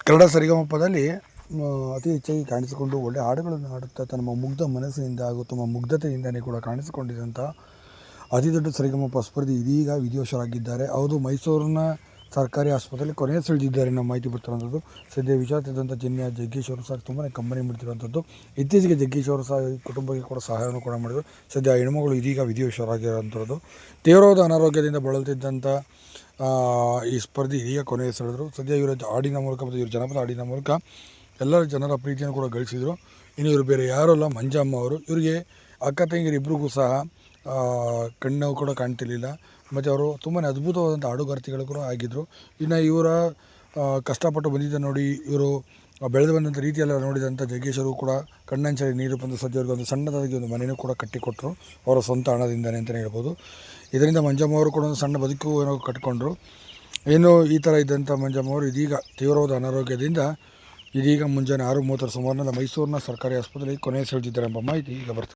ಕನ್ನಡ ಸರಿಗಮಪದಲ್ಲಿ ಅತಿ ಹೆಚ್ಚಾಗಿ ಕಾಣಿಸಿಕೊಂಡು ಒಳ್ಳೆಯ ಹಾಡುಗಳನ್ನು ಹಾಡುತ್ತಾ ತಮ್ಮ ಮುಗ್ಧ ಮನಸ್ಸಿನಿಂದ ಹಾಗೂ ತಮ್ಮ ಮುಗ್ಧತೆಯಿಂದಲೇ ಕೂಡ ಕಾಣಿಸಿಕೊಂಡಿದ್ದಂಥ ಅತಿ ದೊಡ್ಡ ಸರಿಗಮಪ ಸ್ಪರ್ಧಿ ಇದೀಗ ವಿಧಿವಶರಾಗಿದ್ದಾರೆ. ಹೌದು, ಮೈಸೂರಿನ ಸರ್ಕಾರಿ ಆಸ್ಪತ್ರೆಯಲ್ಲಿ ಕೊನೆಯ ಸುಳಿದಿದ್ದಾರೆ ನಮ್ಮ ಮಾಹಿತಿ ಬರ್ತಿರುವಂಥದ್ದು. ಸದ್ಯ ವಿಚಾರಿಸಿದಂಥ ಜಗ್ಗೇಶ್ ಅವರು ಸಹ ತುಂಬಾ ಕಂಬನಿ ಮುಡ್ತಿರುವಂಥದ್ದು. ಇತ್ತೀಚೆಗೆ ಜಗ್ಗೇಶ್ ಅವರು ಸಹ ಕುಟುಂಬಕ್ಕೆ ಕೂಡ ಸಹಾಯವನ್ನು ಕೂಡ ಮಾಡಿದರು. ಸದ್ಯ ಆ ಹೆಣ್ಮಗಳು ಇದೀಗ ವಿಧಿವಶರಾಗಿರುವಂಥದ್ದು. ತೀವ್ರವಾದ ಅನಾರೋಗ್ಯದಿಂದ ಬಳಲುತ್ತಿದ್ದಂಥ ಈ ಸ್ಪರ್ಧಿ ಇದೀಗ ಕೊನೆಯ ಸೆಳೆದರು. ಸದ್ಯ ಇವರ ಹಾಡಿನ ಮೂಲಕ ಮತ್ತು ಇವರು ಜನಪದ ಹಾಡಿನ ಮೂಲಕ ಎಲ್ಲರ ಜನರ ಪ್ರೀತಿಯನ್ನು ಕೂಡ ಗಳಿಸಿದರು. ಇನ್ನು ಇವರು ಬೇರೆ ಯಾರೂ ಅಲ್ಲ, ಮಂಜಮ್ಮ ಅವರು. ಇವರಿಗೆ ಅಕ್ಕ ತಂಗಿಯರಿಬ್ಬರಿಗೂ ಸಹ ಕಣ್ಣು ಕೂಡ ಕಾಣ್ತಿರ್ಲಿಲ್ಲ ಮತ್ತು ಅವರು ತುಂಬಾ ಅದ್ಭುತವಾದಂಥ ಹಾಡುಗಾರ್ತಿಗಳು ಕೂಡ ಆಗಿದ್ದರು. ಇನ್ನು ಇವರ ಕಷ್ಟಪಟ್ಟು ಬಂದಿದ್ದ ನೋಡಿ, ಇವರು ಬೆಳೆದು ಬಂದಂಥ ರೀತಿಯೆಲ್ಲ ನೋಡಿದಂಥ ಜಗ್ಗೇಶರು ಕೂಡ ಕಣ್ಣಂಚಲ್ಲಿ ನೀರು ಬಂದು ಸದ್ಯ ಅವ್ರಿಗೆ ಒಂದು ಸಣ್ಣದಾಗಿ ಒಂದು ಮನೆಯೂ ಕೂಡ ಕಟ್ಟಿಕೊಟ್ಟರು, ಅವರ ಸ್ವಂತ ಹಣದಿಂದಲೇ ಅಂತಲೇ ಹೇಳ್ಬೋದು. ಇದರಿಂದ ಮಂಜಮ್ಮ ಅವರು ಕೂಡ ಒಂದು ಸಣ್ಣ ಬದುಕು ಏನೋ ಕಟ್ಟಿಕೊಂಡ್ರು. ಏನು ಈ ಥರ ಇದ್ದಂಥ ಮಂಜಮ್ಮ ಅವರು ಇದೀಗ ತೀವ್ರವಾದ ಅನಾರೋಗ್ಯದಿಂದ ಇದೀಗ ಮುಂಜಾನೆ 6:30 ಸುಮಾರಿನಲ್ಲಿ ಮೈಸೂರಿನ ಸರ್ಕಾರಿ ಆಸ್ಪತ್ರೆಯಲ್ಲಿ ಕೊನೆಯ ಸೆಳೆದಿದ್ದಾರೆ ಎಂಬ ಮಾಹಿತಿ ಈಗ ಬರ್ತದೆ.